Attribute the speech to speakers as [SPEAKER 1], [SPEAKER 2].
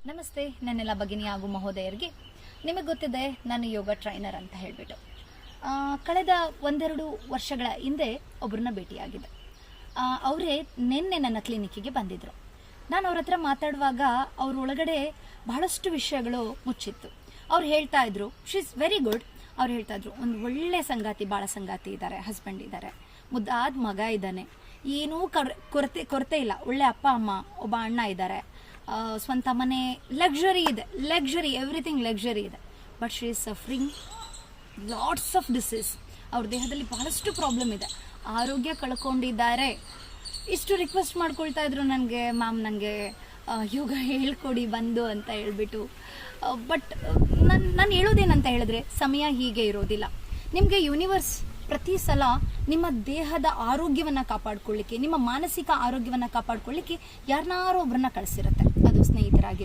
[SPEAKER 1] ನಮಸ್ತೆ, ನನ್ನೆಲ್ಲ ಭಗಿನಿ ಹಾಗೂ ಮಹೋದಯರಿಗೆ. ನಿಮಗೆ ಗೊತ್ತಿದೆ, ನಾನು ಯೋಗ ಟ್ರೈನರ್ ಅಂತ ಹೇಳಿಬಿಟ್ಟು ಕಳೆದ ಒಂದೆರಡು ವರ್ಷಗಳ ಹಿಂದೆ ಒಬ್ಬರನ್ನ ಭೇಟಿಯಾಗಿದ್ದೆ. ಅವರೇ ನಿನ್ನೆ ನನ್ನ ಕ್ಲಿನಿಕ್ಕಿಗೆ ಬಂದಿದ್ದರು. ನಾನು ಅವ್ರ ಹತ್ರ ಮಾತಾಡುವಾಗ ಅವ್ರ ಒಳಗಡೆ ಬಹಳಷ್ಟು ವಿಷಯಗಳು ಮುಚ್ಚಿತ್ತು. ಅವ್ರು ಹೇಳ್ತಾ ಇದ್ರು, ಶಿ ಇಸ್ ವೆರಿ ಗುಡ್. ಅವ್ರು ಹೇಳ್ತಾ ಇದ್ರು, ಒಂದು ಒಳ್ಳೆ ಸಂಗಾತಿ, ಭಾಳ ಸಂಗಾತಿ ಇದ್ದಾರೆ, ಹಸ್ಬೆಂಡ್ ಇದ್ದಾರೆ, ಮುದ್ದಾದ ಮಗ ಇದ್ದಾನೆ, ಏನೂ ಕೊರತೆ ಇಲ್ಲ, ಒಳ್ಳೆ ಅಪ್ಪ ಅಮ್ಮ, ಒಬ್ಬ ಅಣ್ಣ ಇದ್ದಾರೆ, ಸ್ವಂತ ಮನೆ, ಲಕ್ಸುರಿ ಇದೆ, ಎವ್ರಿಥಿಂಗ್ ಲಕ್ಸುರಿ ಇದೆ. But she is suffering lots of disease. ಅವ್ರ ದೇಹದಲ್ಲಿ ಬಹಳಷ್ಟು ಪ್ರಾಬ್ಲಮ್ ಇದೆ, ಆರೋಗ್ಯ ಕಳ್ಕೊಂಡಿದ್ದಾರೆ. ಇಷ್ಟು ರಿಕ್ವೆಸ್ಟ್ ಮಾಡ್ಕೊಳ್ತಾ ಇದ್ರು ನನಗೆ, ಮ್ಯಾಮ್ ನನಗೆ ಯೋಗ ಹೇಳ್ಕೊಡಿ ಬಂದು ಅಂತ ಹೇಳ್ಬಿಟ್ಟು. ಬಟ್ ನಾನು ಹೇಳೋದೇನಂತ ಹೇಳಿದ್ರೆ, ಸಮಯ ಹೀಗೆ ಇರೋದಿಲ್ಲ. ನಿಮಗೆ ಯೂನಿವರ್ಸ್ ಪ್ರತಿ ಸಲ ನಿಮ್ಮ ದೇಹದ ಆರೋಗ್ಯವನ್ನು ಕಾಪಾಡ್ಕೊಳ್ಳಿಕ್ಕೆ, ನಿಮ್ಮ ಮಾನಸಿಕ ಆರೋಗ್ಯವನ್ನು ಕಾಪಾಡ್ಕೊಳ್ಳಿಕ್ಕೆ ಯಾರನ್ನಾರೋ ಒಬ್ಬರನ್ನ ಕಳಿಸಿರುತ್ತೆ. ಅದು ಸ್ನೇಹಿತರಾಗಿರ್ಬೋದು,